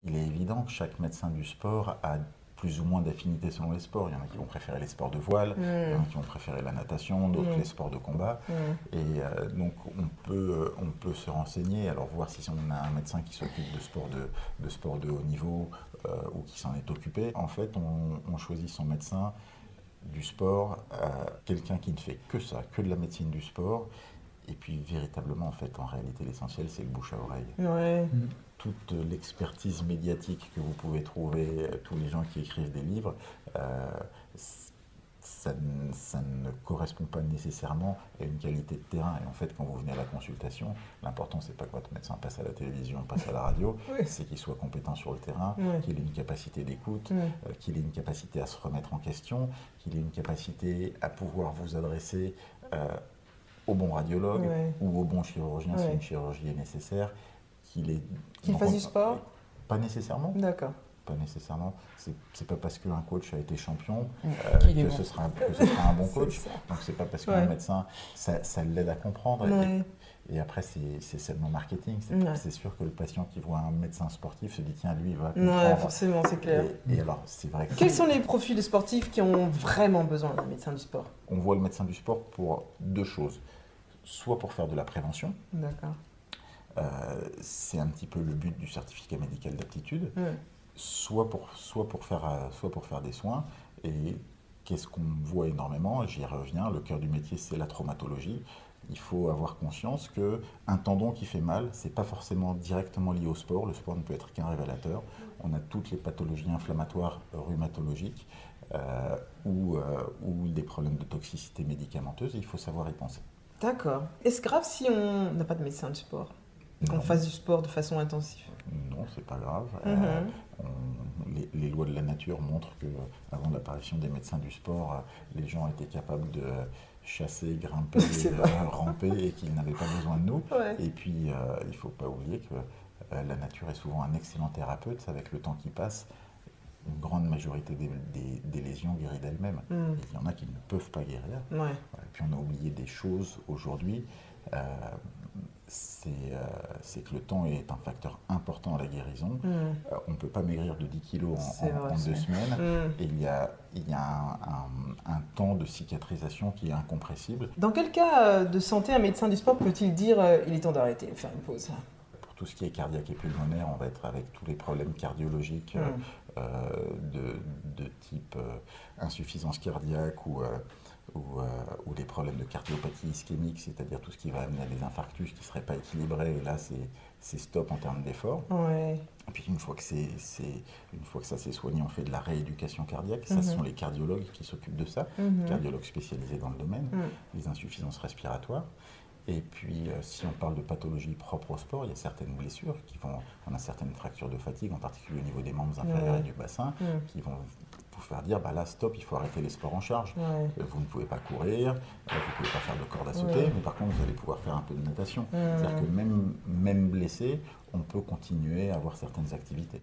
Il est évident que chaque médecin du sport a plus ou moins d'affinités selon les sports. Il y en a qui vont préférer les sports de voile, il y en a qui vont préférer la natation, d'autres les sports de combat. Et donc on peut se renseigner, alors voir si on a un médecin qui s'occupe de sport de haut niveau ou qui s'en est occupé. En fait, on choisit son médecin du sport, quelqu'un qui ne fait que ça, que de la médecine du sport. Et puis véritablement, en fait, en réalité, l'essentiel, c'est le bouche à oreille. Ouais. Toute l'expertise médiatique que vous pouvez trouver, tous les gens qui écrivent des livres, euh, ça ne correspond pas nécessairement à une qualité de terrain. Et en fait, quand vous venez à la consultation, l'important, c'est pas que votre médecin passe à la télévision, passe à la radio, Oui. c'est qu'il soit compétent sur le terrain, Ouais. qu'il ait une capacité d'écoute, Ouais. qu'il ait une capacité à se remettre en question, qu'il ait une capacité à pouvoir vous adresser au bon radiologue Ouais. ou au bon chirurgien si Ouais. une chirurgie est nécessaire, qu'il est... Qu'il fasse du sport? Pas nécessairement. D'accord. Pas nécessairement. C'est pas parce qu'un coach a été champion Qu'il est que, bon. ce sera, que ce sera un bon C'est coach. ça. Donc c'est pas parce Ouais. qu'un médecin, ça l'aide à comprendre. Ouais. Et après, c'est seulement marketing. Ouais. C'est sûr que le patient qui voit un médecin sportif se dit, tiens, lui, il va Ouais, comprendre. forcément, c'est clair. Et alors, c'est vrai que Quels sont les profils de sportifs qui ont vraiment besoin d'un médecin du sport? on voit le médecin du sport pour deux choses. Soit pour faire de la prévention, D'accord. c'est un petit peu le but du certificat médical d'aptitude, Ouais. soit pour faire des soins. Et qu'est-ce qu'on voit énormément? J'y reviens, le cœur du métier, c'est la traumatologie. Il faut avoir conscience qu'un tendon qui fait mal, c'est pas forcément directement lié au sport. Le sport ne peut être qu'un révélateur. On a toutes les pathologies inflammatoires rhumatologiques ou des problèmes de toxicité médicamenteuse. Et il faut savoir y penser. D'accord. Est-ce grave si on n'a pas de médecin du sport et qu'on Non. fasse du sport de façon intensive? Non, c'est pas grave. Mhm. Les lois de la nature montrent que avant l'apparition des médecins du sport, les gens étaient capables de chasser, grimper, C'est vrai. ramper et qu'ils n'avaient pas besoin de nous. Ouais. Et puis, il ne faut pas oublier que la nature est souvent un excellent thérapeute. Avec le temps qui passe, une grande majorité des lésions guérissent d'elles-mêmes. Mm. Il y en a qui ne peuvent pas guérir. Ouais. Voilà. Et puis on a oublié des choses aujourd'hui. Euh, c'est que le temps est un facteur important à la guérison. Mm. On ne peut pas maigrir de 10 kilos C'est vrai, en 2 semaines. Mm. Et il y a un temps de cicatrisation qui est incompressible. Dans quel cas de santé un médecin du sport peut-il dire il est temps d'arrêter, de faire une pause? Pour tout ce qui est cardiaque et pulmonaire, on va être avec tous les problèmes cardiologiques de type insuffisance cardiaque ou les problèmes de cardiopathie ischémique, c'est-à-dire tout ce qui va amener à des infarctus qui ne seraient pas équilibrés. Et là, c'est stop en termes d'effort. Ouais. Et puis une fois que ça s'est soigné, on fait de la rééducation cardiaque. Ça, ce sont les cardiologues qui s'occupent de ça, cardiologues spécialisés dans le domaine, les insuffisances respiratoires. Et puis, si on parle de pathologies propres au sport, il y a certaines blessures on a certaines fractures de fatigue, en particulier au niveau des membres inférieurs et du bassin, qui vont vous faire dire, bah là, stop, il faut arrêter les sports en charge. Ouais. Vous ne pouvez pas courir, vous ne pouvez pas faire de corde à sauter, mais par contre, vous allez pouvoir faire un peu de natation. C'est-à-dire que même blessé, on peut continuer à avoir certaines activités.